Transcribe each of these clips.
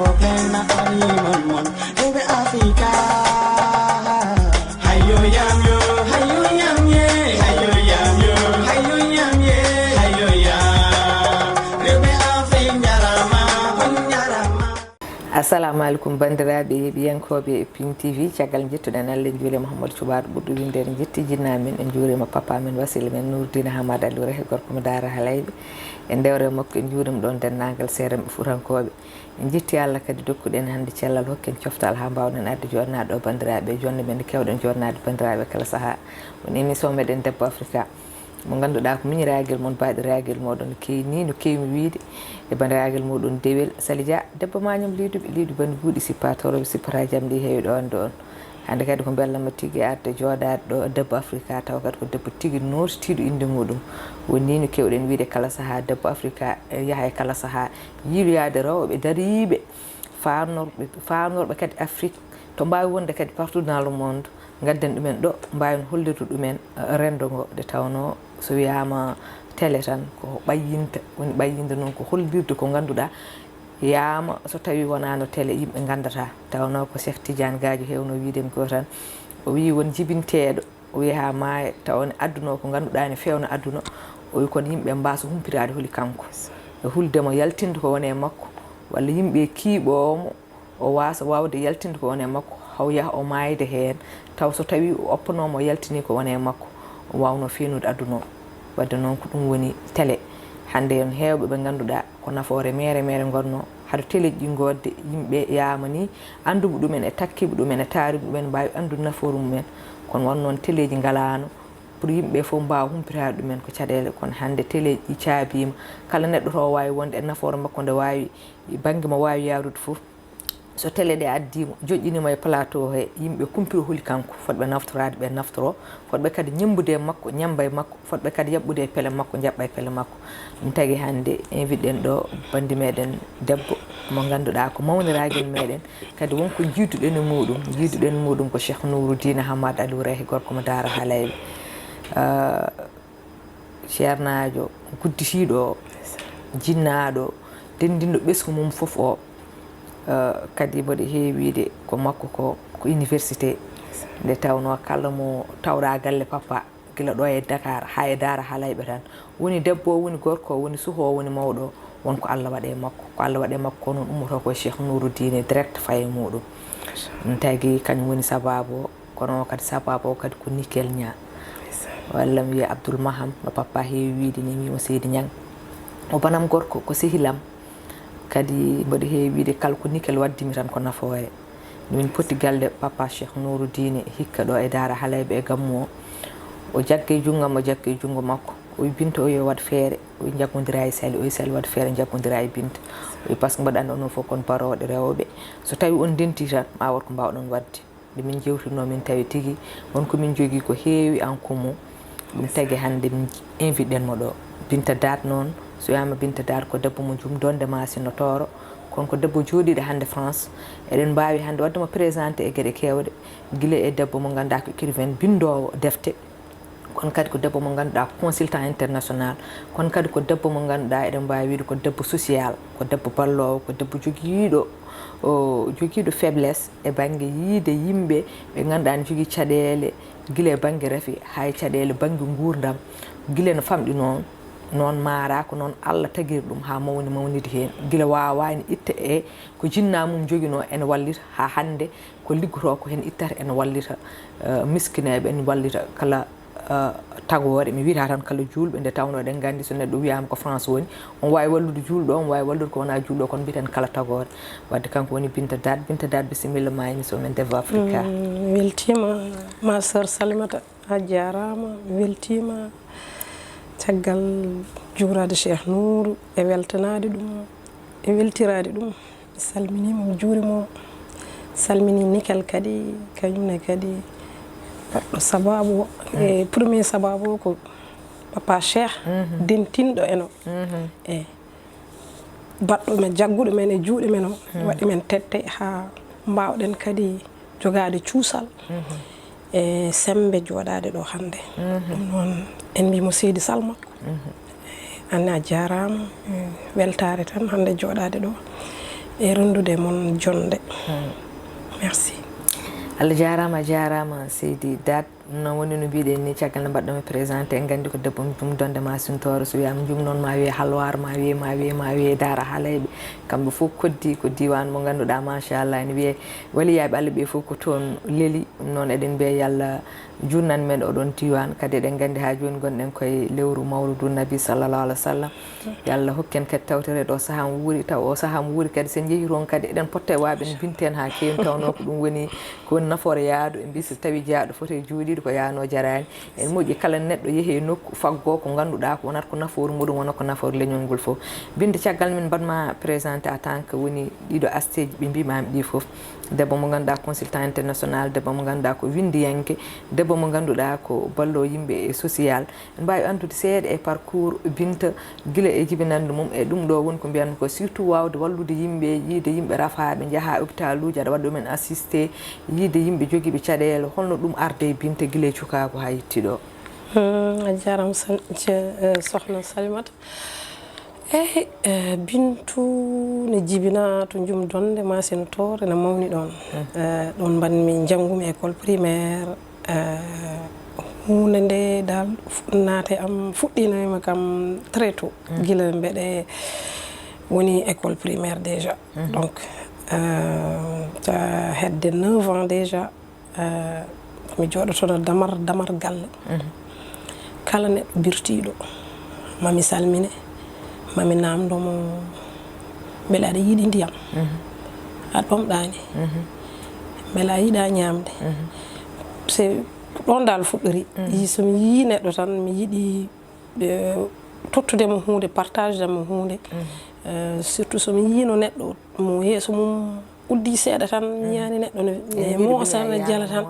problème na ari mon ebe Africa hayo yam ye hayo yam ye hayo yam ye ebe Africa nyarama on nyarama. Assalamu alaikum bandiraɓe biyankoɓe Ping TV caggal jettuɗen Allah en juurima Mouhamadou Thioubado ɓurɗo windede jetti jinnamen en juurima papa men wasila men Nourdine Hamad Aliou Rahi gorko mo Dara Halayɓe en ndewre makko en juurima ɗon dennagal seeranɓe furankoɓe en jetti Allah kadi dokkuɗen hande cellal hokken coftal ha mbawɗen arde jodnade ɗo bandiraɓe jonde men nde kewɗen jodnade bandiraɓe kala saaha woni émission meɗen Debbo Africa mo ganduɗa ko miñiraguel moon baɗiraguel moɗon no kewi ni no kewmi wiide e bandiraguel moɗon dewel Sali Dia debbo mañam liidu bandi buuɗi sippa toroɓe sippata jaam ɗi heewi ɗon ɗon hande kadi ko bellama tigui arde jooɗade ɗo Debbo Africa taw kadi ko debbo tigui notiɗo inde muɗum woni no kewɗen wiide kala saaha Debbo Africa yaaha e kala saaha yiiloyade rewɓe dariɓe fanorɓe kadi Afrique to mbawi wonde kadi partout dans le monde gadden ɗumen ɗo mbawin hollirde ɗumen rendo ngo nde tawno so wiyama télé tan ko ɓayyinta woni ɓayyinde noon ko hollirde ko ganduɗa yama so tawi wonano télé yimɓe gandata tawno ko Cheikh Tidiane Gadio hewno wiidemi ko tan o wi won jibinteɗo o wi ha maaya tawne adduno ko ganduɗa ne fewna aduna o wi kono yimɓe mbasa humpirade hooli kanko e huldemo yaltinde ko wone makko walla yimɓe kiiɓomo o wasa wawde yaltinde ko wone makko haw yaha o mayde hen taw so tawi o oppanomo yaltini ko wone makko o wawno fenude aduna o wadde noon ko ɗum woni télé hande on hewɓe ɓe ganduɗa ko nafoore mere gonno haɗo télé ji godde yimɓe yama ni anduɓe ɗumen e takkiɓe ɗumen e taariɓe ɗumen mbawi andude nafoore mumen kono won noon télé ji galano pour yimɓe fof mbawa humpitade ɗumen ko caɗele kono hande télé ji caabima kala neɗɗo to wawi wonde e nafoore makko nde wawi banggue mo wawi yarude foof so télé ɗe addimo joƴƴinimo e plateau he yimɓe kumpiro hooli kanko fotɓe naftorade ɓe naftoro fotɓe kadi ñembude e makko ñamba e makko fotɓe kadi yaɓɓude e pelle makko jaɓɓa e pelle makko ɗum tagui hande invite ɗen ɗo bandi meɗen debbo mo ganduɗa ko mawniraguel meɗen kadi wonko jiiduɗen e muɗum ko Cheikh Nourdine Hamad Aliou Rahi gorko mo Dara Halayɓe ceernajo gudditiɗo o jinnaɗo dendinɗo ɓesgu mum foof o kadi mboɗo heewide ko makko ko université nde tawno kala mo tawɗa galle papa gila ɗo e Dakar ha e Dara Halayɓe tan woni debbo woni gorko woni suho woni mawɗo wonko Allah waɗe makko ko Allah waɗe makko ko noon ummoto koye Cheikh Nourdine direct faye muɗum ɗum tagui kañum woni sababu o kono kadi sababu o kadi ko Nickel Nia walla mi wiya Abdoul Maham no papa heewi wiide ni wimo Seydi Niang o banam gorko ko sehilam kadi mboɗo heewi wiide kala ko Nickel waddimi tan ko nafoore min poti galle papa Cheikh Nourdine hikka ɗo e Dara Halayɓe e gammu o jagge junggam o jagge jungo makko o wi Binta o yo waɗ feere o wi jaggodira e Sali o wi Sali waɗ feere jaggodira e Binta o wi par ce que mbaɗa andi onon fof kon baroɗe rewɓe so tawi on denti tan ma wat ko mbawɗon wadde nde min jewtino min tawi tigui wonko min jogui ko heewi en commun ɗum tagui hande min invite ɗen mo ɗo Binta Date noon so wiyama Binta Date ko debbo mo jumdonde masinotoro kono ko debbo jooɗiɗo hande France eɗen mbawi hande waddemo présenté e gueɗe kewɗe guila e debbo mo ganduɗa ko écrivain bindowo defte kono kadi ko debbo mo ganduɗa consultant international kono kadi ko debbo mo ganduɗa eɗen mbawi wiide ko debbo social ko debbo ballowo ko debbo joguiɗo faiblesse e banggue yiide yimɓe ɓe ganduɗa ne jogui caɗele guila e banggue raafi hay caɗele banggue gurdam guila no famɗi noon maara ko noon Allah tagiri ɗum ha mawnide hen guila wawani itta e ko jinna mum joguino ene wallita ha hande ko liggoto ko hen ittata ene wallita miskineɓe ene wallita kala tagore mi wiyata tan kala julɓe nde tawno eɗen gandi so neɗɗo wiyama ko France woni on wawi wallude julɗo on wawi wallude ko wona julɗo kono mbiten kala tagore wadde kanko woni Binta Date bisimilla ma émission men Debbo Africa. Weltima ma sœur Salimata a jarama weltima caggal juurade Cheikh Nour e weltanade ɗum e weltirade ɗum mi salminima mi juurimomo salmini Nickel kadi kañumne kadi baɗɗo sababu o e premier sababu o ko papa Cheikh dentinɗo eno e baɗɗo men jagguɗo men e juuɗe men o waɗi men tette ha mbawɗen kadi jogade cuusal e sembe jooɗade ɗo hande ɗum noon en mbimo Seydi Salmakko anne a jarama weltare tan hande jooɗade ɗo e rendude mon jonde. Merci. Allah jarama seydi Dat non woni no mbiɗen ni caggal nde mbaɗɗomi présenté en gandi ko debbo jumdonde Massintoro so wiyama jum noon ma wiye halwar ma wiye Dara Halayɓe kamɓe fof koddi ko diwan mo ganduɗa machallah ene wiye waliyaɓe Allah ɓe fof ko toon leeli ɗum noon eɗen mbiya yallah junnan men oɗon diwan kadi eɗen gandi ha joni gonɗen koye lewru mawludu nabi sallallahu alih wa sallam yallah hokken kadi tawtere ɗo saaha mo wuuri taw o saaha mo wuuri kadi sen jeehi toon kadi eɗen potta e waɓe en binten ha kewi tawno ko ɗum woni nafoore yaadu e mbi so tawi jaaɗo foti e juuɗiɗo ko yano jarani en moƴƴi kala neɗɗo yeehi nokku faggo ko ganduɗa ko wonata ko nafoore muɗum wona ko nafoore leñol ngol fof binde caggal min mbaɗma présenté en tant que woni ɗiɗo asteji ɓe mbimami ɗi fof debbo mo ganduɗa consultant international debbo mo ganduɗa ko windiyanke debbo mo ganduɗa ko ballo yimɓe e social en mbawi andude seeɗa e parcours Binta guila e jibinande mum e ɗum ɗo woni ko mbiyanmi ko surtout wawde wallude yimɓe yiide yimɓe rafaɓe jaaha hôpital uji aɗa waɗa ɗumen assisté yiide yimɓe joguiɓe caɗele holno ɗum arde e Binta guila e cukako ha yetti ɗo. A jarama sokhna Salimata. Bintu ne jibina to jumdonde Massintoro ne mawni ɗon ɗon mbanmi janggumi école primaire hunde nde dal naate am fuɗɗinoma kam très tôt guila mbeɗe woni école primaire déjà donc ta hedde 9 ans déjà mi jooɗotono damar galle kala neɗɗo birtiɗo mami salmine mami namdomo beele aɗa yiiɗi ndiyam aɗa ɓamɗani beele a yiiɗa ñamde c'est ɗon dal fuɗɗori somi yii neɗɗo tan mi yiiɗi tottudemo hunde partage demo hunde surtout somi yiino neɗɗo mo yeeso mum uddi seeɗa tan mi yani neɗɗo ne moosa ne jala tan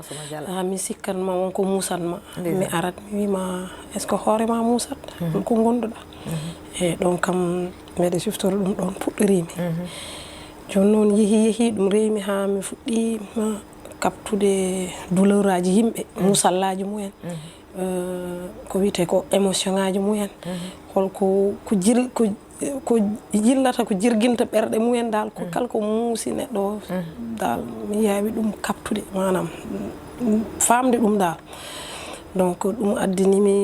mi sikkanma wonko musatma mi arat mi wima est ce que hoorema musat ko gonduɗa e ɗon kam mbeɗa siftoro ɗum ɗon puɗɗorimi joni noon yeehi ɗum rewmi ha mi fuɗɗima kaptude douleur aji yimɓe musallaji mumen ko wiyete ko émotion ngaji mumen holko ko jillata ko jirguinta ɓerɗe mumen dal ko kala ko muusi neɗɗo dal mi yaawi ɗum kaptude manam famde ɗum dal donc ɗum addinimi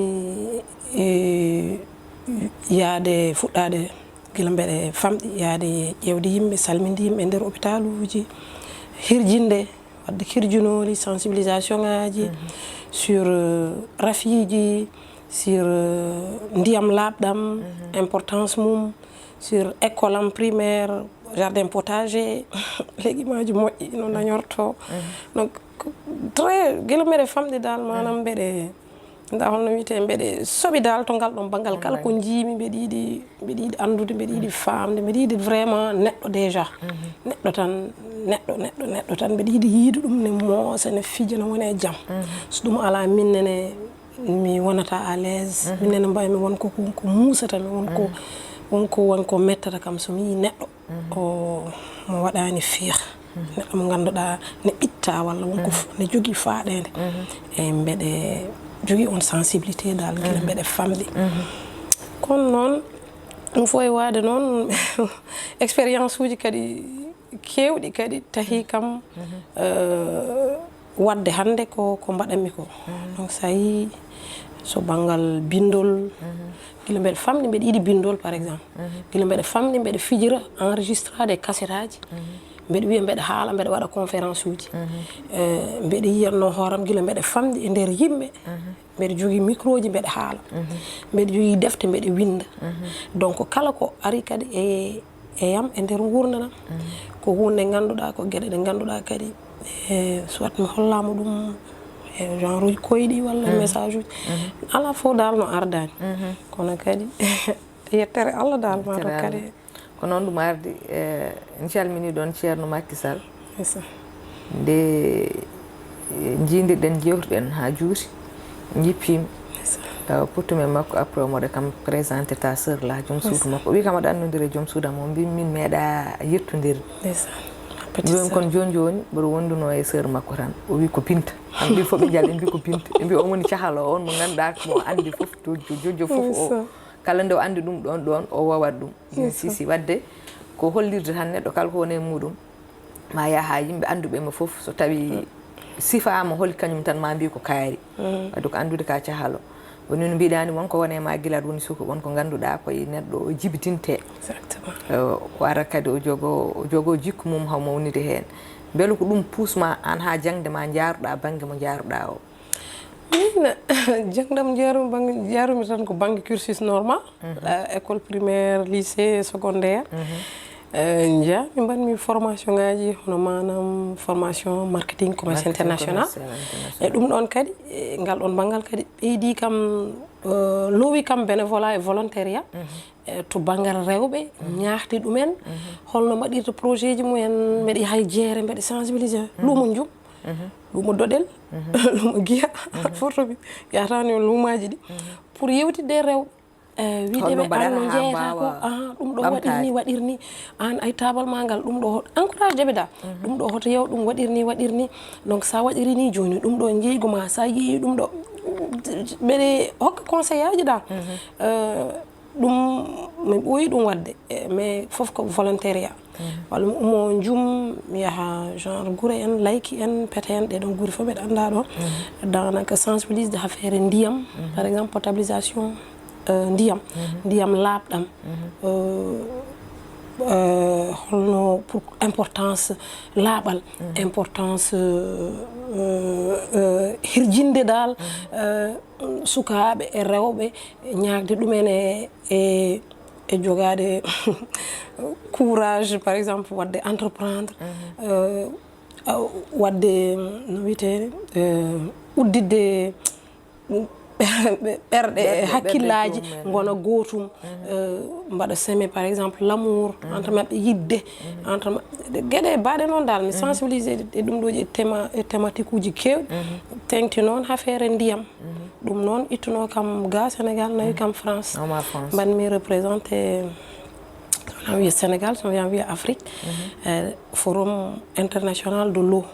yaade fuɗɗade gila mbeɗe famɗi yaade ƴewde yimɓe salminde yimɓe nder hôpital uji hirjinde wadde hirjunoli sensibilisation ngaji sur rafiji sur ndiyam labɗam importance mum sur école am primaire jardin potager leguimaji moƴƴi no dañorto donc très guila mbeɗe famɗi dal manam mbeɗe nda holno wiyete mbeɗe soɓi dal to ngal ɗon banggal kala ko jiimi mbeɗe yiɗi andude mbeɗe yiɗi famde mbeɗe yiɗi vraiment neɗɗo déjà neɗɗo tan neɗɗo tan mbeɗe yiɗi yiide ɗum ne moosa ne fija ne wona e jaam so ɗum ala minnene mi wonata à l'aise minnene mbawi mi wonko ko musata mi wonko mettata kam somi yi neɗɗo o mo waɗani fiix neɗɗo mo ganduɗa ne itta walla wonko ne jogui faaɗede e mbeɗe jogui on sensibilité dal gila mbeɗe famɗi kono noon ɗum fo e waade noon expérience uji kadi kewɗi kadi tahi kam wadde hande ko mbaɗanmi ko donc sa yi so banggal bindol gila mbeɗe famɗi mbeɗe yiɗi bindol par exemple gila mbeɗe famɗi mbeɗe fijira enregistrade cassette aji mbeɗe wiya mbeɗe haala mbeɗe waɗa conférence uji mbeɗe yiyatno hooram gila mbeɗe famɗi e nder yimɓe mbeɗe jogui micro ji mbeɗe haala mbeɗe jogui defte mbeɗe winda donc kala ko ari kadi e yam e nder gurdam ko hunde ganduɗa ko gueɗe ɗe ganduɗa kadi soit mi hollama ɗum e genre uji koyɗi walla message uji ala fo dal no ardani kono kadi yettere Allah dal maɗo kadi ko noon ɗum ardi en calmini ɗon ceerno Macky Sall nde jiidirɗen jewtuɗen ha juuti jippima pottume makko après omoɗe kam présenté ta sœur la joom suudu makko o wi kam aɗa annodiri e joom suudam o mbi min meeɗa yettodirde joni kono joni mboɗo wonduno e sœur makko tan o wi ko Binta kamɓe fof ɓe jall ɓe mbi ko Binta ɓe mbi on woni cahalo on mo ganduɗa mo andi fof jojo fof o kala nde o andi ɗum ɗon o wawat ɗum sisi wadde ko hollirde tan neɗɗo kala ko woni e muɗum ma yaha yimɓe anduɓe mo fof so tawi sifama holi kañum tan ma mbi ko kaari wadde ko andude ka cahalo woni no mbiɗani wonko woni e ma guilat woni suuka wonko ganduɗa koye neɗɗo o jibitinte o ara kadi o jogo jikku mum haw mawnide hen beele ko ɗum puusma an ha jangde ma jaaruɗa banggue mo jaaruɗa o min jangdam jaarumi tan ko banggue cursus normal école primaire lycée secondaire jaami mbanmi formation ngaji hono manam formation marketing commerce international e ɗum ɗon kadi ngal ɗon banggal kadi ɓeydi kam lowi kam bénévolat et volontariat to banggal rewɓe ñaahde ɗumen holno mbaɗirta projet ji mumen mbeɗa hay jeere mbeɗa sensibiliser luumo jum luumo doɗel luumo guiya fotoɓe yatani on luumaji ɗi pour yewtidde rewɓe wideɓe an no jeeyata ko ɗum ɗo waɗirni waɗirni an ay tabal ma ngal ɗum ɗo encourage deɓe da ɗum ɗo hoto yew ɗum waɗirni donc sa waɗiri ni joni ɗum ɗo jeygu ma sa yeeyi ɗum ɗo ɓeɗe hokka conseil aji da ɗum min ɓooyi ɗum wadde mais fof ko volontariat walla mi ummo jum mi yaha genre guure en layki en pete en ɗeɗon guure fof mbeɗa anda ɗo danaka sensibilise de affaire ndiyam par exemple potabilisation ndiyam laaɓɗam holno pour importance laaɓal importance hirjinde dal sukaɓe e rewɓe ñaagde ɗumen e jogade courage par exemple wadde entreprendre wadde no wiyete uddidde ɓerɗe e hakkillaji gona gootum mbaɗa seme par exemple l'amour entre maɓɓe yidde entre gueɗe baɗe noon dal mi sensibilisé e ɗum ɗoji e thématique uji kewɗi tengti noon ha feere ndiyam ɗum noon ittuno kam ga Sénégal nawi kam France mbanmi représenté on wiya Sénégal so wiya Afrique forum international de l'eau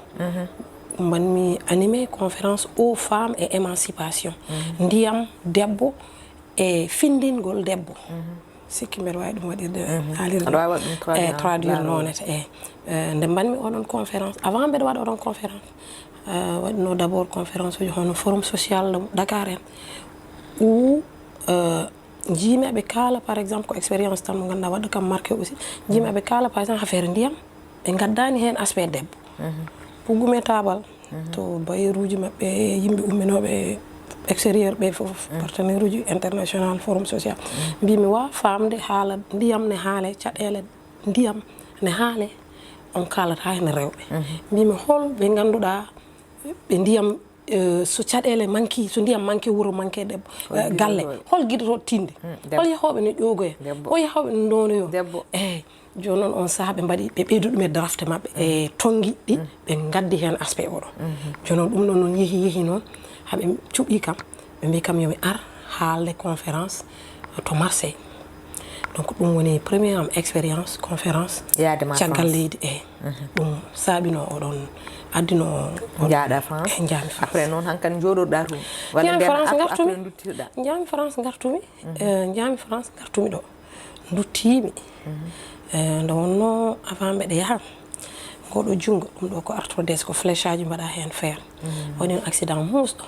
mbanmi animé conférence aux femmes et émancipation ndiyam debbo e findingol debbo sikki mbeɗa wawi ɗum waɗirde haalirde traduire nonete nde mbanmi oɗon conférence avant mbeɗa waɗa oɗon conférence waɗino d' abord conférence uji hono forum social Dakar en où jiimeɓe kaala par exemple ko expérience tan mo ganduɗa waɗa kam marqué aussi jiimeɓe kaala par exemple affaire ndiyam ɓe gaddani hen aspect debbo puggume tabal to bayeruji maɓɓe yimɓe umminoɓe extérieur ɓe fof partenaire uji international forum social mbimi wa famde haala ndiyam ne haale caɗele ndiyam ne haale on kalata hen rewɓe mbimi hol ɓe ganduɗa ɓe ndiyam so caɗele manki so ndiyam manki wuuro manki debbo galle hol guiɗoto tinde hol yahoɓe ne ƴogoya hol yahoɓe ne ndonoyo eyyi joni noon on saaha ɓe mbaɗi ɓe ɓeydu ɗum e drafte maɓɓe e tonggui ɗi ɓe gaddi hen aspect oɗo joni noon ɗum ɗon noon yeehi noon haɓe cuɓi kam ɓe mbi kam yomi ar haalde conférence to Marseille donc ɗum woni premier am expérience conférence caggal leydi ɗum saaɓino oɗon addino jaaɗa France jaami France après noon hankkadi joɗoɗa toon walla après duttirɗa jaami France gartumi jaami France gartumi ɗo duttimi nde wonno avant mbeɗa yaha goɗo junggo ɗum ɗo ko arthrodèse ko flèche aji mbaɗa hen feere woni accident musɗo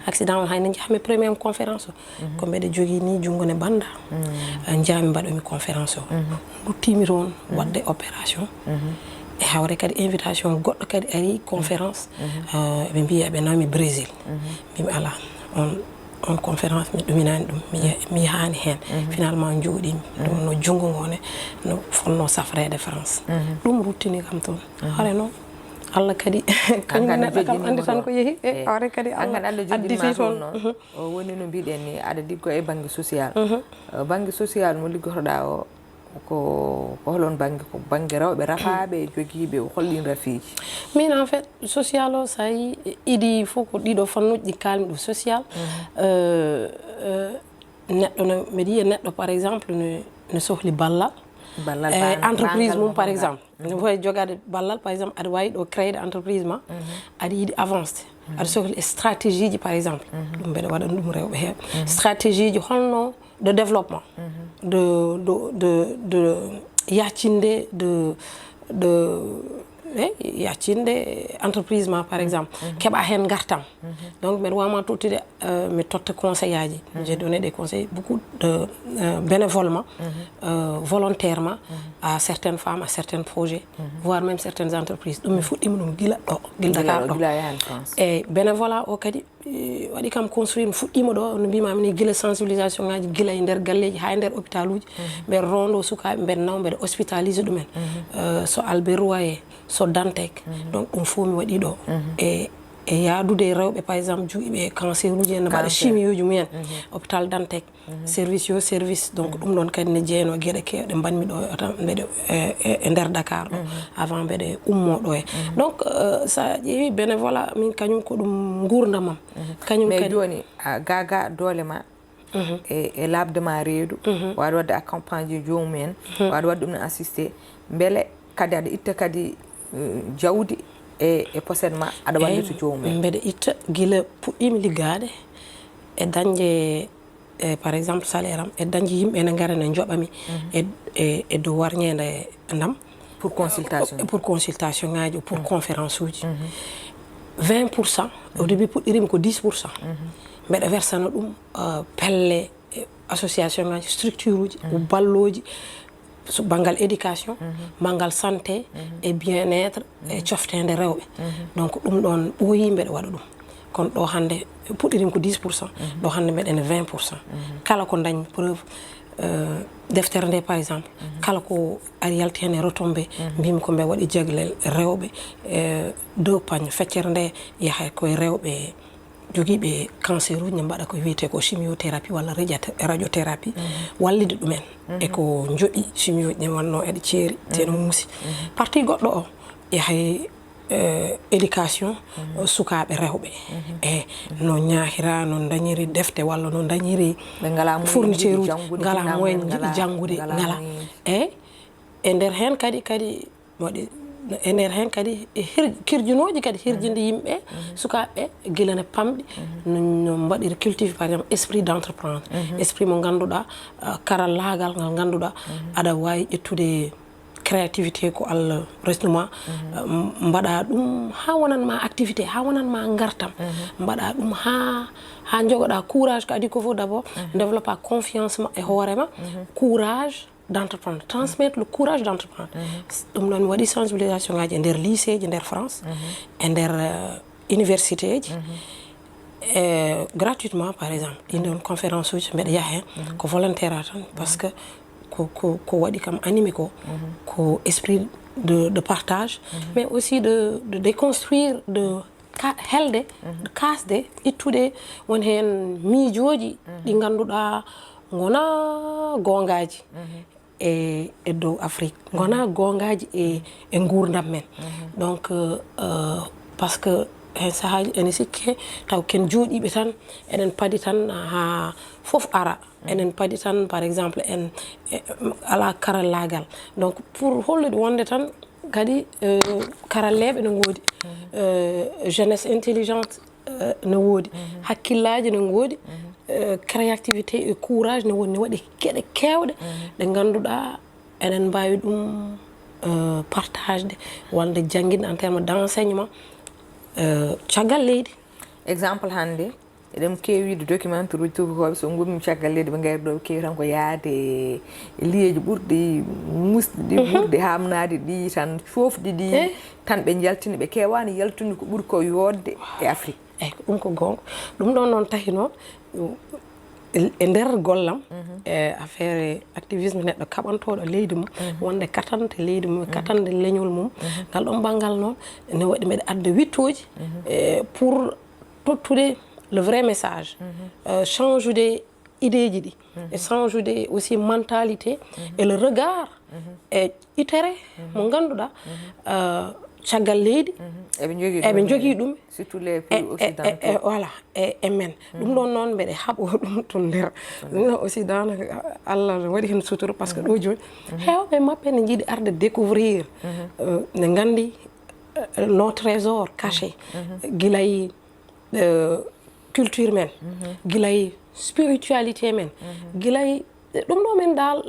accident on hayno jahmi premiére conférence o ko mbeɗa jogui ni junggo ne banda jaami mbaɗomi conférence o duttimi toon wadde opération e hawre kadi invitation goɗɗo kadi ari conférence ɓe mbi eɓe nawmi Brésil mbimi ala on conférence mi ɗuminani ɗum mi yahani hen finalement jooɗimi ɗum no junggo ngone no fonno safrede France ɗum ruttini kam toon hare noon Allah kadi kañum neɗɗo kam andi tan ko yeehi e hawre kadi Allah additi toon o woni no mbiɗen ni aɗa liggo e banggue social banggue social mo liggotoɗa o ko holon banggue ko banggue rewɓe rafaɓe joguiɓe hollin rafiji min en fait social o sa yi iɗi fof ko ɗiɗo fannuji ɗi kalmi ɗo social neɗɗo no mbeɗa yiya neɗɗo par exemple ne sohli ballal entreprise mum par exemple ne wawi jogade ballal par exemple aɗa wawi ɗo créer entreprise ma aɗa yiiɗi avancé aɗa sohli stratégie ji par exemple ɗum mbeɗa waɗa ɗum rewɓe heeɓe stratégie ji holno de développement de yaccinde yaccinde entreprise ma par exemple keɓa hen gartam donc mbeɗa wawma tottude mi totta conseil aji j'ai donné des conseils beaucoup de bénévolement volontairement à certaines femmes à certains projets voire même certaines entreprises ɗum mi fuɗɗima ɗum guila ɗo guila Dakar ɗo eyyi bénévolat o kadi waɗi kam construire mi fuɗɗima ɗo no mbimami ni guila sensibilisation ngaji guila e nder galleji ha e nder hôpital uji mbeɗa rondo sukaɓe mbeɗa nawa mbeɗa hospitalise ɗumen so Albert Royer so Dantec donc ɗum fof mi waɗi ɗo e yaadude rewɓe par exemple juuɓe cancer uji en ne mbaɗa chimie uji mumen hôpital Dantec service yo service donc ɗum ɗon kadi ne jeeyano gueɗe kewɗe mbanmi ɗo tan mbeɗe e nder Dakar ɗo avant mbeɗe ummo ɗo e donc sa ƴeewi bénévolat min kañum ko ɗum gurdamam kañum kadi mais joni gaga doole ma e labde ma reedu waɗa wadde accompagné jomumen waɗa wadde ɗum ne assisté beele kadi aɗa itta kadi jawdi e posen ma aɗa wallita jomumen mbeɗa itta guila puɗɗimi liggade e dañde par exemple salaire am e dañde yimɓe ne gara ne joɓami e dow warñede ndam pour consultation ngaji pour conférence uji 20% au début puɗɗirimi ko 10% mbeɗa versana ɗum pelle association ngaji structure uji balloji so banggal éducation banggal santé et bien-être e coftede rewɓe donc ɗum ɗon ɓooyi mbeɗa waɗa ɗum kono ɗo hande puɗɗirimi ko 10% ɗo hande mbeɗene 20% kala ko dañmi preuve deftere nde par exemple kala ko ari yalti hen e retombé mbimi ko mbe waɗi jaglel rewɓe deux pagne feccere nde yaha koye rewɓe joguiɓe cancer uji ne mbaɗa ko wiyete ko chimiothérapie walla radiothérapie wallide ɗumen e ko joɗi chimio ɗe wanno eɗe ceeri teno muusi partie goɗɗo o yahay éducation sukaɓe rewɓe e no ñahira no dañiri defte walla no dañiri fourniture uji ngala moyen jiɗi janggude ngala e nder hen kadi waɗi e nder hen kadi kirjunoji kadi hirjinde yimɓe sukaɓe guila ne pamɗi no mbaɗiri cultive par exemple esprit d'entreprendre esprit mo ganduɗa karallagal ngal ganduɗa aɗa wawi ƴettude créativité ko Allah resnuma mbaɗa ɗum ha wonanma activité ha wonanma gartam mbaɗa ɗum ha jogoɗa courage ko adi ko fof d'abord développa confiance ma e hoorema courage d'entreprendre transmettre le courage d'entreprendre ɗum noon mi waɗi sensibilisation ngaji e nder lycée ji nder France e nder université ji gratuitement par exemple ɗin ɗon conférence uji mbeɗa yaha hen ko volontaire tan parce que ko waɗi kam animé ko esprit de partage mais aussi de déconstruire de helde kasde ittude won hen miijoji ɗi ganduɗa gona gongaji e dow Afrique gona gongaji e gurdam men donc parce que hen sahaji ene sikke taw ken jooɗiɓe tan eɗen paadi tan ha fof ara enen paadi tan par exemple en ala karallagal donc pour hollude wonde tan kadi karalleɓe ne goodi jeunesse intelligente ne woodi hakkillaji ne goodi créativité et courage ne woni ne waɗi geɗe kewɗe ɗe ganduɗa enen mbawi ɗum partage de wonde jangguinde en terme d'enseignement caggal leydi exemple hande eɗen kewiide documentaire uji tubakoɓe so gummi caggal leydi ɓe gari ɗo ɓe kewi tan ko yaade liyeji ɓurɗi musɗi ɗi ɓurɗi hamnade ɗi tan fofde ɗi tan ɓe jaltini ɓe kewani yaltude ko ɓuuri ko yodde e Afrique eyyi ɗum ko gonga ɗum ɗon noon tahi noon e nder gollam e affaire activisme neɗɗo kaɓantoɗo leydi mum wonde katante leydi mum katande leñol mum ngal ɗon banggal noon ne waɗi mbeɗa adda wittoji pour tottude le vrai message change ude idéji ɗi e change ude aussi mentalité et le regard e itere mo ganduɗa caggal leydi eɓe jogui ɗum surtout les pays occidentaux voilà e men ɗum ɗon noon mbeɗe haɓo ɗum to nder ɗum aussi danaka Allah waɗi hen sutoro par ce que ɗo joni hewɓe mabɓe ne jiiɗi arde découvrir ne gandi nos trésors cachés guilay culture men guilay spiritualité men guilay ɗum ɗo men dal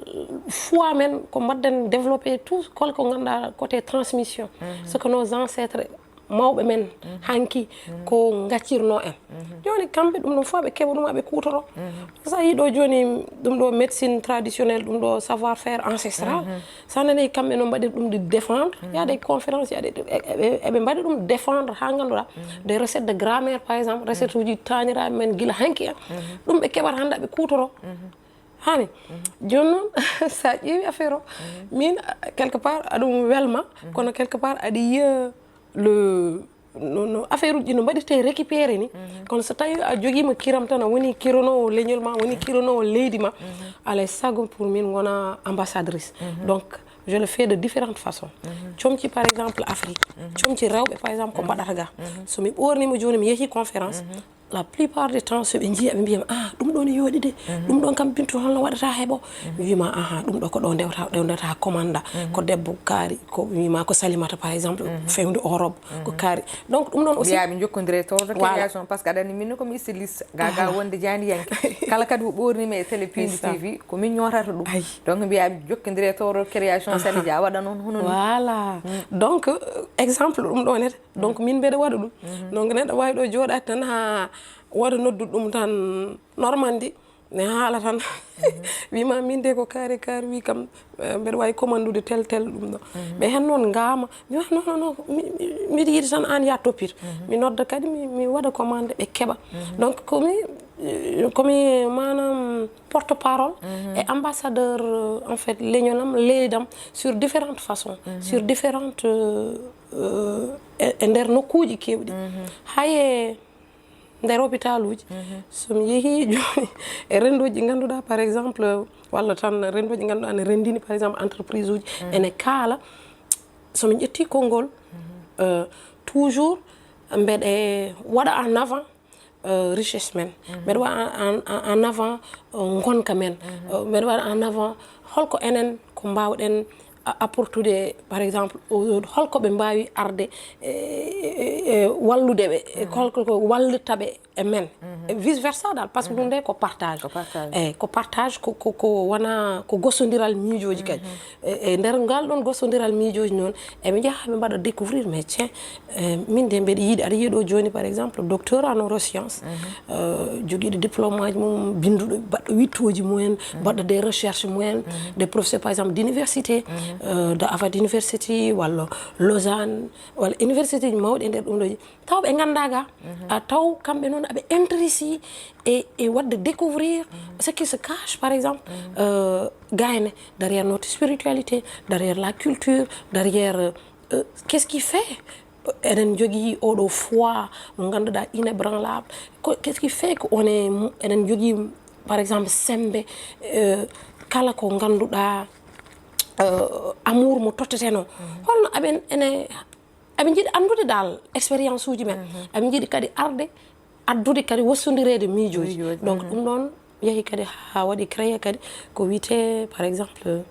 foi men ko mbaɗden développé tout kolko ganduɗa côté transmission ce que nos ancêtres mawɓe men hanki ko gaccirno en joni kamɓe ɗum ɗon fof ɓe keɓa ɗum aɓe kutoro sa yi ɗo joni ɗum ɗo médecine traditionnelle ɗum ɗo savoir faire ancestral sa nani kamɓe no mbaɗir ɗum de défendre il y a des conférences eɓe mbaɗi ɗum défendre ha ganduɗa des recettes de grammaire par exemple recette uji tañiraɓe men guila hanki en ɗum ɓe keɓata hande aɓe kutoro hani joni noon sa ƴeewi affaire o min quelque part aɗum welma kono quelque part aɗa yiya no affaire uji no mbaɗirte récupéré ni kono so tawi a joguima kiram tan a woni kiranowo leñol ma woni kiranowo leydi ma alay sago pour min wona ambassadrice donc je le fais de différentes façons comci par exemple Afrique comci rewɓe par exemple ko mbaɗata ga somi ɓornima joni mi yeehi conférence la plupart du temps so ɓe jiiya ɓe mbiyama ɗum ɗo ne yooɗi de ɗum ɗon kam Bintu holno waɗata heeɓo mi wima ɗum ɗo ko ɗo ndewta commanda ko debbo kaari ko wima ko Salimata par exemple fewde o robe ko kaari donc ɗum ɗon aussi mbiyaɓe jokkodire tawto création par ce que aɗani min komi styliste gaga wonde jandiyanke kala kadi ko ɓornimi e télé Pindi TV ko min ñotata ɗum donc mbiyaɓe jokkodire tawto création Sali Dia waɗa noon hono voilà donc exemple ɗum ɗo nete donc min mbeɗa waɗa ɗum donc neɗɗo wawi ɗo jooɗade tan ha waɗa noddu ɗum tan Normandie ne haala tan wima min de ko kaari wi kam mbeɗa wawi commandude tel ɗum ɗo ɓe hen noon gama mi wa non mbiɗa yiiɗi tan an ya toppito mi nodda kadi mi waɗa commande ɓe keeɓa donc komi manam porte parole et ambassadeur en fait leñolam leydam sur différentes façons sur différentes e nder nokkuji kewɗi haye nder hôpital uji somi yeehi joni e rendoji ɗi ganduɗa par exemple walla tan rendoji ɗi ganduɗa ne rendini par exemple entreprise uji ene kaala somi ƴetti konngol toujours mbeɗe waɗa en avant richesse men mbeɗa waɗa en avant gonka men mbeɗa waɗa en avant holko enen ko mbawɗen apportude par exemple holko ɓe mbawi arde wallude ɓe holko wallitaɓe e men vice versa dal par ce que ɗum nde ko partage eyyi ko partage ko wona ko gossodiral miijoji kadi e nder ngal ɗon gossodiral miijoji noon eɓe jaaha ɓe mbaɗa découvrir mais tiens min de mbeɗa yiiɗi aɗa yiiɗo joni par exemple docteur en neuroscience joguiɗo diplôme aji mum binduɗo mbaɗɗo wittoji mumen mbaɗɗo des recherches mumen des professeurs par exemple d'université de Harvard University walla Lausanne walla université ji mawɗi e nder ɗum ɗoji taw ɓe ganda ga taw kamɓe noon aɓe intéressé et wadde découvrir ce qui se cache par exemple gayne derrière notre spiritualité derrière la culture derrière qu'est-ce qui fait eɗen jogui oɗo foi mo ganduɗa inébranlable qu'est-ce qui fait que eɗen jogui par exemple sembe kala ko ganduɗa amour mo totteteno holno aɓe jiiɗi andude dal expérience uji men aɓe jiiɗi kadi arde addude kadi wossodirede miijoji donc ɗum ɗon yeehi kadi ha waɗi créé kadi ko wiyete par exemple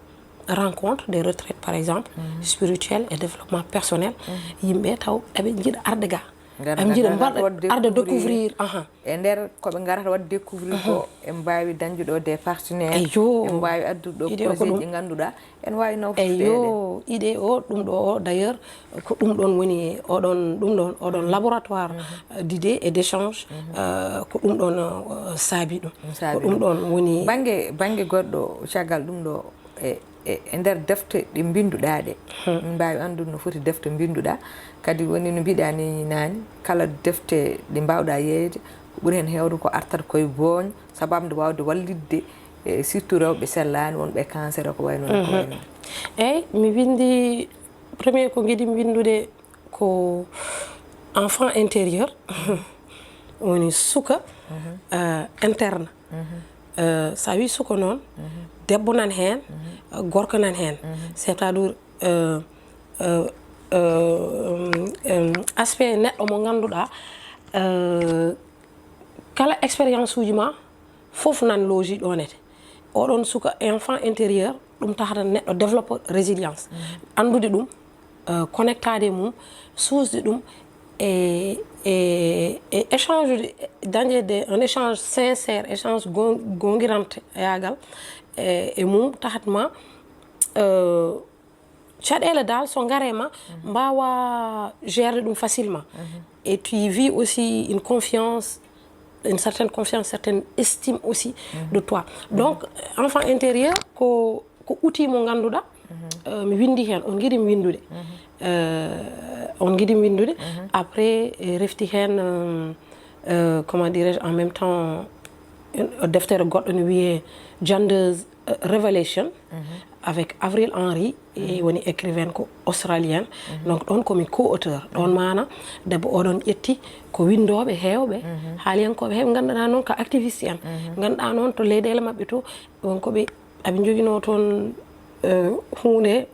rencontre des retraites par exemple spirituel et développement personnel yimɓe taw eɓe jiiɗa arde ga eɓe jiiɗa mbaɗa arde découvrir e nder koɓe garata wadde découvrir ko en mbawi dañde ɗo des partenaires en mbawi addude ɗo projet ɗi ganduɗa en wawi nawtude idée o ɗum ɗo d'ailleurs ko ɗum ɗon woni oɗon laboratoire d'idées et d'échange ko ɗum ɗon saabi ɗum ko ɗum ɗon woni banggue goɗɗo caggal ɗum ɗo e nder defte ɗe binduɗa ɗe min mbawi andude no foti defte binduɗa kadi woni no mbiɗani nani kala defte ɗe mbawɗa yeyde ɓuuri hen hewde ko artata koye booñ sababde wawde wallidde surtout rewɓe sellani wonɓe cancer ko way noon ko way noon eyyi mi windi premier ko guiɗi windude ko enfant intérieur woni suka interne sa wi suka noon debbo nan hen gorko nan hen c'est à dire aspect neɗɗo mo ganduɗa kala expérience uji ma foof nan looji ɗonete oɗon suka enfant intérieur ɗum tahata neɗɗo développe résilience andude ɗum connectade mum suusde ɗum et échange dañde un échange sincère échange gonguirante yagal e mum tahatma caɗele dal so garema mbawa gérer ɗum facilement et tu vis aussi une confiance, une certaine confiance, une certaine estime aussi de toi. Donc enfant intérieur ko outil mo ganduɗa mi windi hen on guiɗimi windude on guiɗimi windude après refti hen comment dirais-je en même temps deftere goɗɗo no wiye Gender's Revelation avec Avril Henry e woni écrivain ko australien donc ɗon komi co-auteur ɗon mana debbo oɗon ƴetti ko windoɓe hewɓe haaliyankoɓe heɓe ganduɗa noon ko activiste en ganduɗa noon to leyɗele mabɓe to wonkoɓe aɓe joguino toon hunde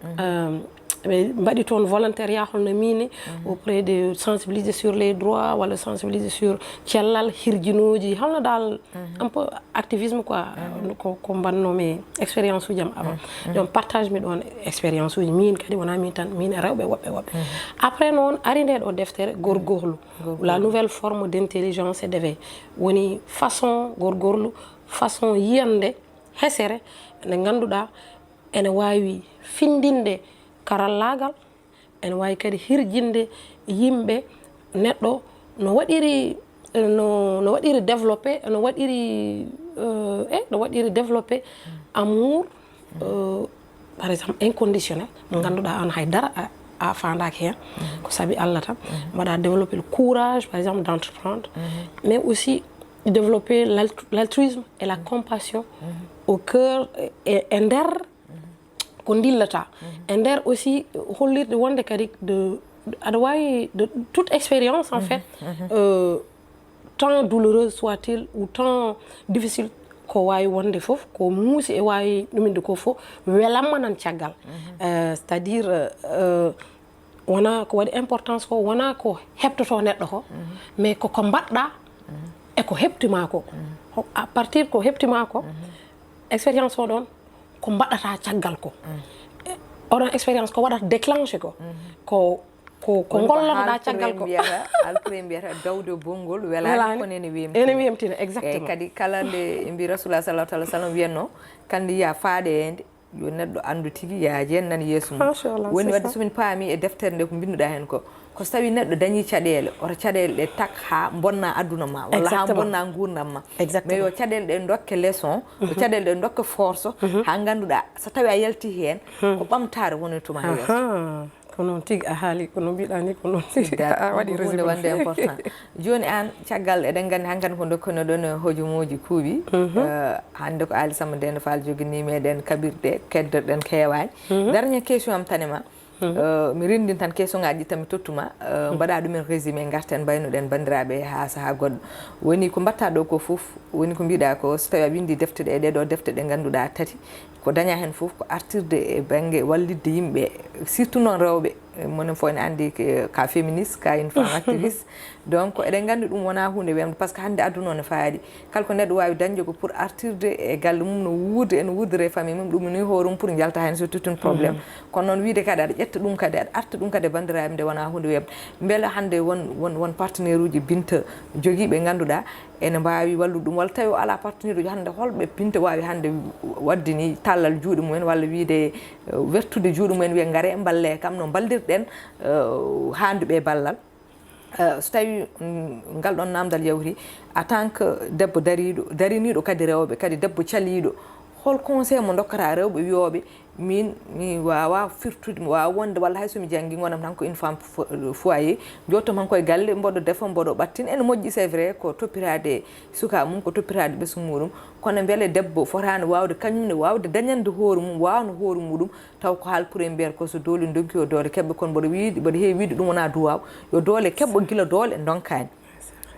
ɓe mbaɗi toon volontariat holno mine auprès de sensibiliser sur les droits walla sensibiliser sur cellal hirjinoji holno dal un peu activisme quoi ko mbannomi expérience uji am avant donc partage mi ɗon expérience uji min kadi wona min tan min e rewɓe woɓɓe après noon ari nde ɗo deftere gorgorlu la nouvelle forme d'intelligence et d'éveil woni façon gorgorlu façon yiyande hesere nde ganduɗa ene wawi findinde karallagal ene wawi kadi hirjinde yimɓe neɗɗo no waɗiri no waɗiri développé no waɗiri développé amour par exemple inconditionnel mo ganduɗa an haydara a fandaki hen ko saabi Allah tan mbaɗa développer le courage par exemple d'entreprendre mais aussi développer l'altruisme et la compassion au cœur et nder ko dillata e nder aussi hollirde wonde kadi aɗa wawi de toute expérience en fait tant douloureuse soit-il ou tant difficile ko wawi wonde foof ko muusi e wawi ɗuminde ko foof welamma nan caggal c'est-à-dire wona ko waɗi importance ko wona ko heɓtoto neɗɗo ko mais koko mbaɗɗa e ko heptima ko à partir ko heptima ko expérience o ɗon ko mbaɗata caggal ko oɗon expérience ko waɗata déclenché ko gollatoɗa caggal ko alpure mbiyata dawde bonngol welani kono ene wiyamtina exactement kadi kala nde mbi rasulullah sallallahu alaihi wasallam wiyanno kandi yiya faaɗe ende yo neɗɗo andu tigui yaaji en nani yeeso mum woni wadde somin paami e deftere nde ko binduɗa hen ko so tawi neɗɗo dañi caɗele oto caɗele ɗe tak ha bonna aduna ma walla ha bonna gurdam ma mais yo caɗele ɗe dokke leçon yo caɗele ɗe dokke force ha ganduɗa so tawi a yalti hen ko ɓamtare woni tuma yeeso ko noon tigui a haali kono mbiɗa ni ko noon tigui a waɗi résumé wonde important joni an caggal eɗen gandi hankkadi ko dokkuno ɗon hojumuji kuuɓi hande ko Ali Samba Déne Fall jogini meɗen kaɓirɗe keddoɗen kewani dernier question am tanema mi rendin tan question ngaji tan mi tottuma mbaɗa ɗumen résumé garten mbaynoɗen bandiraɓe ha saaha goɗɗo woni ko mbatta ɗo ko foof woni ko mbiɗa ko so tawi a windi defte ɗe ɗeɗo defte ɗe ganduɗa tati ko daña hen foof ko artirde e banggue wallidde yimɓe surtout noon rewɓe monen fof ne andi ka féministe ka une femme activiste donc eɗen gandi ɗum wona hunde wemde par ce que hande aduna o ne faadi kala ko neɗɗo wawi dañde ko pour artirde e galle mum no wuurde ene wurdere famille mum ɗum ni horum pour jalta hen c'est tout un probléme kono noon wiide kadi aɗa ƴetta ɗum kadi aɗa arta ɗum kadi e bandiraɓe nde wona hunde wemde beele hande won partenaire uji Binta jogui ɓe ganduɗa ene mbawi wallude ɗum walla tawi o ala partenaire uji hande holɓe Binta wawi hande wadde ni tallal juuɗe mumen walla wiide wertude juuɗe mumen wiya gaare balle kam no baldirɗen handuɓe ballal so tawi ngal ɗon namdal yawti en tant que debbo dariniɗo kadi rewɓe kadi debbo caliɗo hol conseil mo dokkata rewɓe wiyoɓe min mi wawa firtude mi wawa wonde walla hay somi janggi gonam tan ko une femme foyer jottom tan koye galle mboɗo defa mboɗo ɓattina ene moƴƴi c'est vrai ko toppirade suka mum ko toppirade ɓesgu muɗum kono beele debbo fotani wawde kañumne wawde dañande hoore mum wawno hoore muɗum taw ko haalpure mbiyata ko so doole donki yo doole keɓɓe kono mboɗo heewi wiide ɗum wona duwaw yo doole keɓɓo guila doole donkani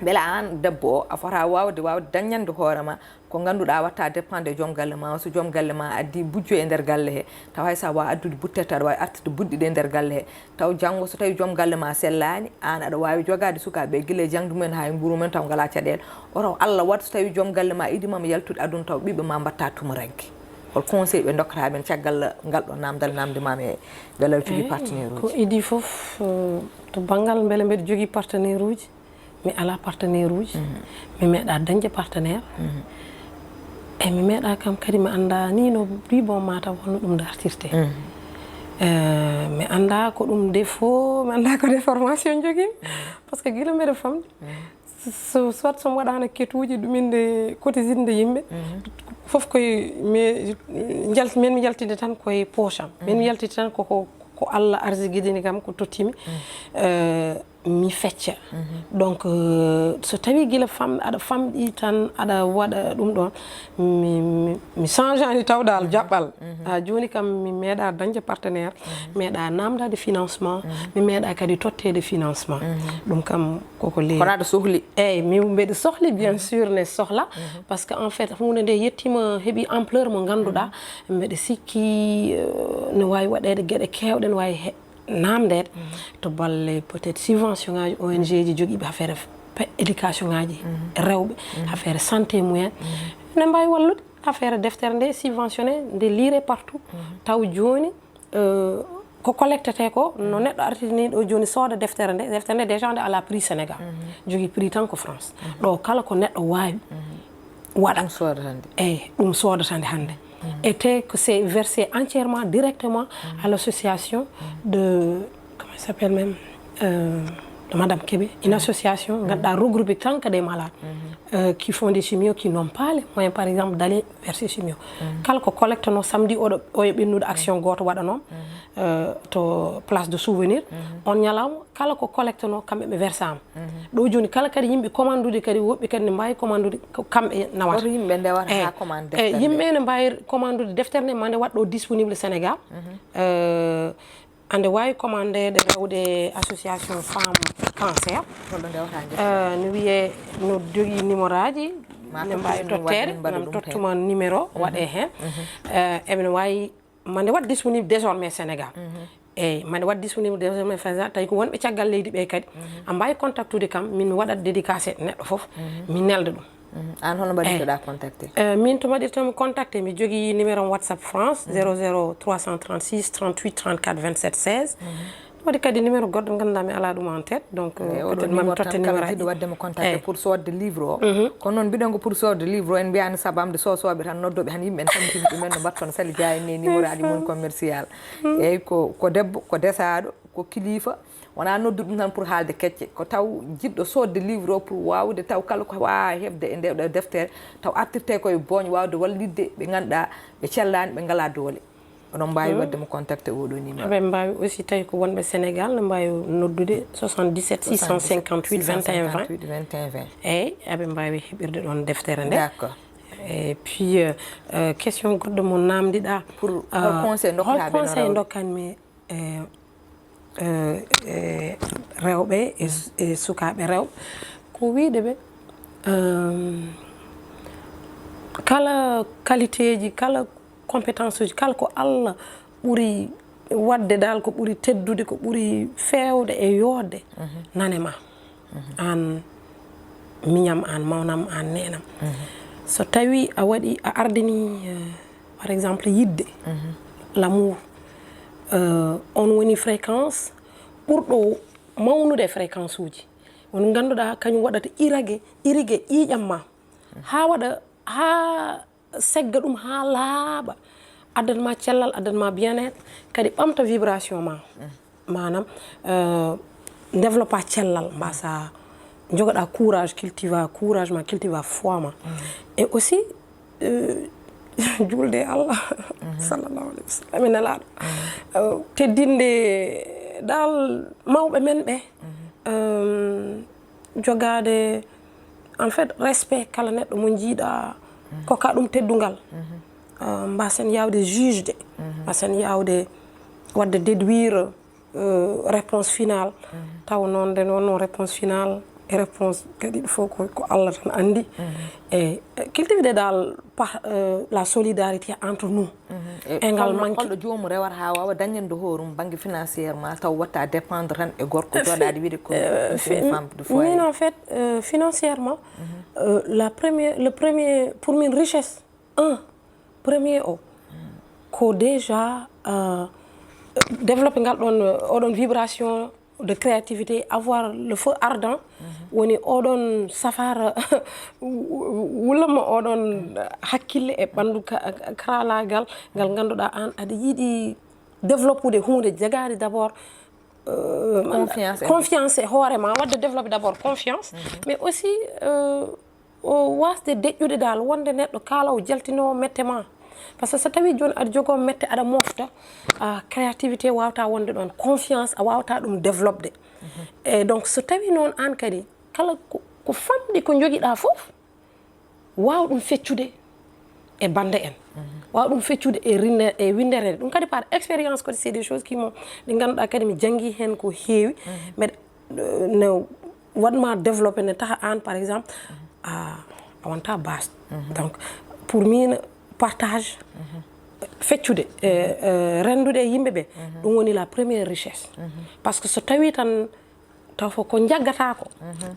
beele an debbo o a fota wawde dañande hoorema ko ganduɗa watta dépendre joom galle ma so joom galle ma addi bujjo e nder galle he taw hay sa wawi addude buttete aɗa wawi artude budɗi ɗe nder galle he taw janggo so tawi joom galle ma sellani an aɗa wawi jogade sukaɓe guila e jangdu men ha e mburu men taw ngala caɗele oto Allah wat so tawi joom galle ma idimama yaltude aduna taw ɓiɓɓe ma mbatta tumuranke hol conseil ɓe dokkata men caggal ngal ɗo namdal namdemama e beele aɗa jogui partenaire uji ko idi foof to banggal beele mbeɗa jogui partenaire uji. Mi ala partenaire uji mi meeɗa dañde partenaire e mi meeɗa kam kadi mi annda ni no ribon mata wonno ɗum dartirte mi annda ko ɗum défaut mi annda ko déformation jogui par ce que guila mbeɗa famde soit somi waɗano ketuji ɗuminde cotisinde yimɓe fof koye min mi jaltide tan koye poche am min mi jaltide tan ko Allah arsiguidini kam ko tottimi mi fecca donc so tawi guila aɗa famɗi tan aɗa waɗa ɗum ɗon mi change ani tawɗal jaɓɓal joni kam mi meeɗa dañde partenaire meeɗa namdade financement mi meeɗa kadi tottede financement ɗum kam koko leeri kono aɗa sohli eyyi mbeɗa sohli bien sûr ne sohla par ce que en fait hunde nde yettima heeɓi ampleur mo ganduɗa mbeɗa sikki ne wawi waɗede gueɗe kewɗe ne wawi namdede to balle peut être subvention ngaji ONG ji joguiɓe affaire éducation ngaji rewɓe affaire santé mumen ne mbawi wallude affaire deftere nde subventionné nde liire partout taw joni ko collectete ko no neɗɗo artini ɗo joni sooda deftere nde déjà nde ala prix Sénégal jogui prix tan ko France ɗo kala ko neɗɗo wawi waɗa eyyi ɗum sodata nde hande et que c'est versé entièrement directement à l'association de comment ça s'appelle même de Madame Kébé, une association qui a regroupé tant que des malades qui font des chimios, qui n'ont pas les moyens, par exemple, d'aller verser chimio. Quand on collecte nos samedi, on a une action goto wadanom, to place de souvenir, on y a là, quand on collecte nos kam be versam. Do joni kala kadi yimbe commandude kadi wobbe kadi ne mbawi commandude kambe nawata. Yimbe nde wata commande deftere. Yimbe ne mbawi commandude deftere ne mande waddo disponible Sénégal. Ande wawi commandé de rewde association femme cancer no wiye no jogi numéro aji ne mbawi tottede nam tottuma numéro waɗe hen eɓe wawi mande wat disponible désormais Sénégal eyyi mande wat disponible désormais Sénégal tawi ko wonɓe caggal leydi ɓe kadi a mbawi contactude kam min mi waɗat dédicacé neɗɗo foof mi nelda ɗum an hono mbaɗirtoɗa contacté min to mbaɗirtomi contacté mi jogui numéro WhatsApp France 00 336 38 34 27 16 waɗi kadi numéro goɗɗo ganduɗa mi ala ɗum en tête donc peut-être mami totte numéro aji waddemo contacté pour sodde livre o kono noon mbiɗon ko pour sodde livre o en mbiyani sabamde sosoɓe tan noddoɓe han yimɓe en tampini ɗumen no mbatton Sali Dia en ni numéro aji mum commercial eyyi ko debbo ko desaɗo ko kilifa wona noddu ɗum tan pour haalde kecce ko taw jiɗɗo sodde livre o pour wawde taw kala ko wawa hebde e nde ɗo deftere taw artirte koye booñ wawde wallidde ɓe ganduɗa ɓe cellani ɓe ngala doole onon mbawi wadde mo contacté oɗo numéro ɓe mbawi aussi tawi ko wonɓe Sénégal ne mbawi noddude 77 658 21 20 eyyi eɓe mbawi heɓirde ɗon deftere nde d'accord et puis question goɗɗo mo namdiɗa pour conseil dokkanmi rewɓe e sukaɓe rewɓe ko wiide ɓe kala qualité ji kala compétence uji kala ko Allah ɓuuri wadde dal ko ɓuuri teddude ko ɓuuri fewde e yodde nanema an miñam an mawnam an nenam so tawi a waɗi a ardini par exemple yidde l'amour on woni fréquence ɓurɗo mawnude fréquence uji won ganduɗa kañum waɗata irigué ƴiƴam ma ha waɗa ha segga ɗum ha laaɓa addanma cellal addanma bien-être kadi ɓamta vibration ma manam développa cellal mbasa jogoɗa courage ma cultiva foi ma et aussi julde Allah sallallahu alayhi wa sallam ene nelaɗo teddinde dal mawɓe men ɓe jogade en fait respect kala neɗɗo mo jiiɗa ko ka ɗum teddungal mbasen yawde juge mbasen yawde wadde déduire réponse finale taw noon nde noon réponse finale e réponse kadi fof ko Allah tan andi e cultivide dal la solidarité entre nous engal manque holɗo jomum rewata ha wawa dañande horum banggue financièrement taw watta dépendre tan e gorko joɗade wiide ko femme de foyer min en fait financièrement le premier pour min richesse premier o ko déjà développer ngal ɗon oɗon vibration de créativité avoir le feu ardent woni oɗon safara wulama oɗon hakkille e ɓandu karalagal ngal ganduɗa an aɗa yiiɗi développude hunde jagade d' abord confiance e hoorema wadde développé d' abord confiance mais aussi o wasde deƴƴude dal wonde neɗɗo kaalawo jaltinowo mette ma par ce que so tawi joni aɗa jogo mette aɗa mofta créativité wawata wonde ɗon confiance a wawata ɗum développede e donc so tawi noon an kadi kala ko famɗi ko joguiɗa foof waw ɗum feccude e bande en waw ɗum feccude e windere ɗum kadi par expérience kadi c'est des choses qui mo ɗi ganduɗa kadi mi janggui hen ko heewi mbeɗa no waɗma développé ne taha an par exemple a wonta base donc pour min partage feccude rendude e yimɓeɓe ɗum woni la première richesse par ce que so tawi tan taw ko jaggata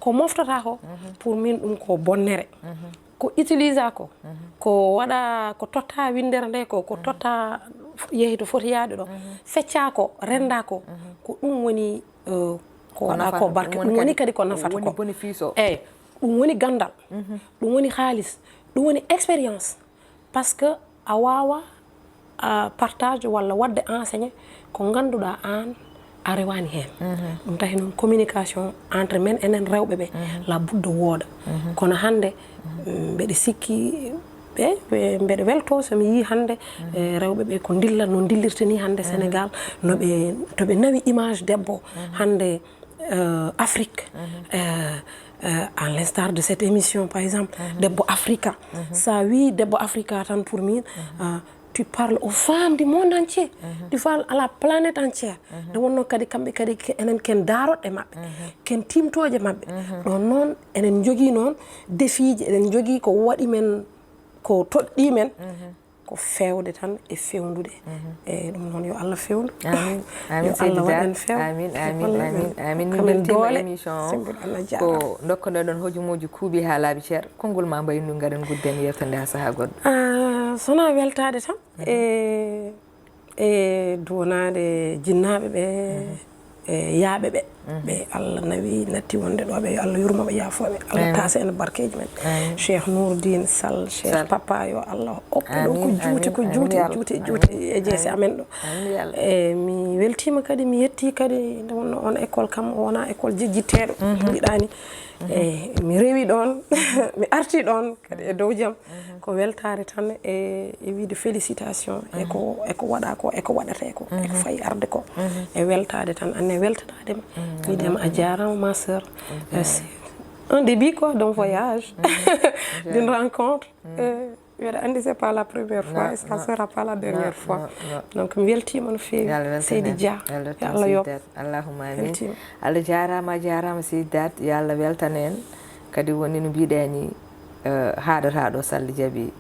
ko moftata ko pour min ɗum ko bonnere ko utilisa ko waɗa ko totta windere nde ko totta yeehi to foti yaade ɗo fecca ko renda ko ɗum woni ko waɗa ko barke ɗum woni kadi ko nafata ko eyyi ɗum woni gandal ɗum woni haalis ɗum woni expérience par ce que a wawa partage walla wadde enseigné ko ganduɗa an a rewani hen ɗum tahi noon communication entre men enen rewɓe ɓe la budde wooda kono hande mbeɗe sikki mbeɗe welto somi yi hande rewɓe ɓe ko dilla no dillirta ni hande Sénégal to ɓe nawi image debbo hande Afrique à l'instar de cette émission par exemple Debbo Africa sa wi Debbo Africa tan pour min tu parles aux femmes du monde entier tu parles à la planète entière nde wonno kadi kamɓe kadi enen ken daroɗɗe mabɓe ken timtoje mabɓe ɗon noon enen jogui noon défiji eɗen jogui ko waɗi men ko toɗɗi men ko fewde tan e fewnude e ɗum noon yo Allah fewndu yo Allah waɗen few amin min beltima émission ko dokkoɗo ɗon hojumuji kuuɓi ha laaɓi ceer konngol ma mbaynu garen gudden yewtande ha saaha goɗɗo sona weltade tan e duwonade jinnaɓe ɓe e yaaɓe ɓe ɓe Allah nawi natti wonde ɗo ɓe yo Allah yurmoɓe yaafoɓe Allah tasa en barkeji men Cheikh Nouroudine Sall Cheikh Papa yo Allah hokku ɗo ko juuti e jeese amen ɗo e mi weltima kadi mi yetti kadi nde wonno on école kam wona école jejjitteɗo mbiɗani e mi rewi ɗon mi arti ɗon kadi e dow jaam ko weltare tan e wiide félicitation eko waɗa ko eko waɗate ko eko fayi arde ko e weltade tan anne weltanadema widema a jarama ma sœur c'est un début quoi d'un voyage d'une rencontre mbiɗa andi c'est pas la première fois et ça sera pas la dernière fois donc mi weltima no fewi Seydi Dia yo Allah yo allahumma amin Allah jarama Seydi Dat yo Allah weltana en kadi woni no mbiɗeni haɗataɗo Sall jaaɓi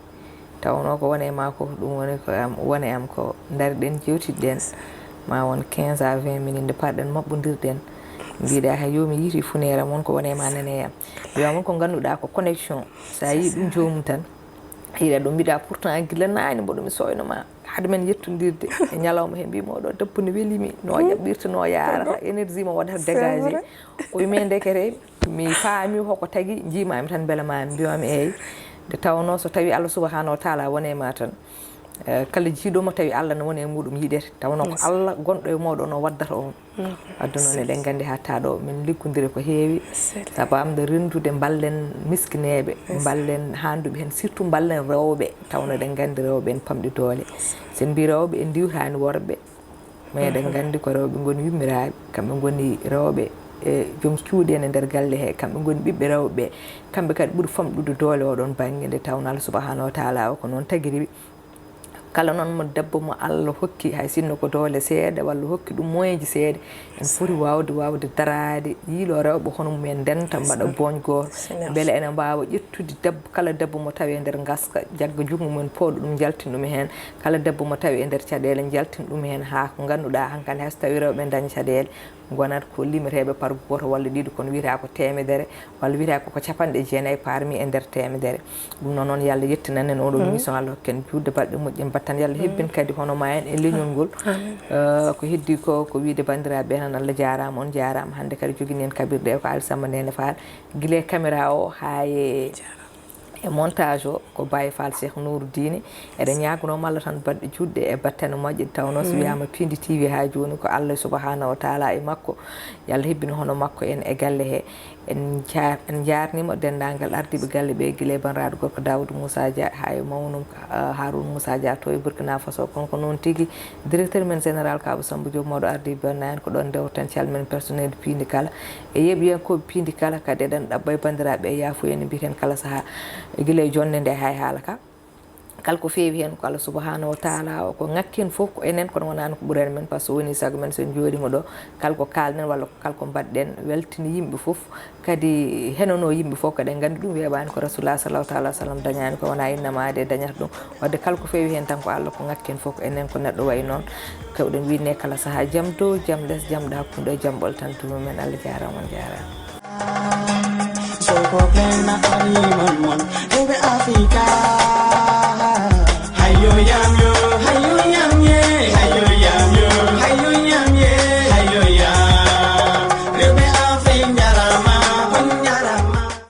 tawno ko wone ma ko ɗum woni ko wone am ko dariɗen jewtidɗen ma won 15 à 20 minutes nde parɗen mabɓodirɗen mbiɗa hay yomi yiiti funere mon ko wone ma naneyam wiyamon ko ganduɗa ko connexion sa yi ɗum jomum tan hiɗa ɗo mbiɗa pourtant guila nani mboɗo mi soynoma haade men yettodirde e ñalawma he mbimo ɗo debbo ne welimi no ƴaɓɓirta no yarata énergie mo waɗata dégagé o wimi ndekete mi faami hoko tagui jimami tan beela mami mbimami eyyi nde tawno so tawi Allah subahanahu wa taala wone ma tan kala jiiɗomo tawi Allah ne woni e muɗum yiɗete tawno ko Allah gonɗo e moɗon o waddata on wadde noon eɗen gandi hatta ɗo min liggodiri ko heewi saabu amde rendude ballen miskineɓe ballen handuɓe hen surtout ballen rewɓe tawno eɗen gandi rewɓe en pamɗi doole sen mbi rewɓe en diwtani worɓe mais eɗen gandi ko rewɓe goni yummiraɓe kamɓe goni rewɓe e joom cuuɗi en e nder galle he kamɓe goni ɓiɓɓe rewɓe kamɓe kadi ɓuuri famɗude doole oɗon banggue nde tawno Allah subahanahu wa taala o ko noon tagiriɓe kala noon mo debbo mo Allah hokki hay sinno ko doole seeɗa walla hokki ɗum moyen ji seeɗa en foti wawde darade yiilo rewɓe hono mumen ndenta mbaɗa boñ goto beele ene mbawa ƴettude debbo kala debbo mo tawi e nder gaska jagga jungo mumen pooɗo ɗum jaltin ɗum hen kala debbo mo tawi e nder caɗele jaltin ɗum hen ha ko ganduɗa hankkadi hayso tawi rewɓe daña caɗele gonat ko limeteɓe par goto walla ɗiɗi kono wiyata ko temedere walla wiyata ko capanɗe jeenayyi parmi e nder temedere ɗum noon noon yo Allah yettinanen oɗo émission Allah hokken juutde balɗe moƴƴe tan yalla hebbin kadi hono ma en e leñol ngol ko heddi ko wiide bandiraɓe tan Allah jarama on jarama hande kadi jogini en kabirɗe ko Alisama Ndene Fall guilé caméra o ha e montage o ko Baye Fall Cheikh Nourou Dine eɗen ñagonoma Allah tan badɗe juɗɗe e battane moƴƴe tawno so wiyama Pindi TV ha joni ko Allah subhanahu wa taala e makko yalla hebbino hono makko en e galle he en jarnima dendagal ardiɓe galle ɓe guilé banraɗo gorko Daoudou Moussa Dia ha e mawnum Harouna Moussa Dia to e Burkina Faso konko noon tigui directeur men général Kabou Samba Diop mawɗo ardiɓe bonnani ko ɗon dewten calmen personnel Pindi kala e yeɓiyankoɓe Pindi kala kadi eɗen ɗaɓɓa e bandiraɓe e yafuyen mbiten kala saaha guilé jonde nde hay haala ka kala ko feewi hen ko Allah subhanahu wa taala o ko ngakken fof ko enen kono wonani ko ɓuuren men par ce que woni sago men sen jooɗima ɗo kala ko kalɗen walla kala ko mbaɗɗen weltini yimɓe fof kadi henono yimɓe fof kadi en gandi ɗum weeɓani ko rasulullah sallahu taala sallam dañani ko wona innama de dañata ɗum wadde kala ko feewi hen tan ko Allah ko ngakken fof ko enen ko neɗɗo way noon kewɗen winne kala saaha jaam dow jaam less jaam ɗo hakkude ɗo jaam ɓol tan tuma men Allah jarama on jarama Soko plena alimon mon Ebe Africa Hayo yam yo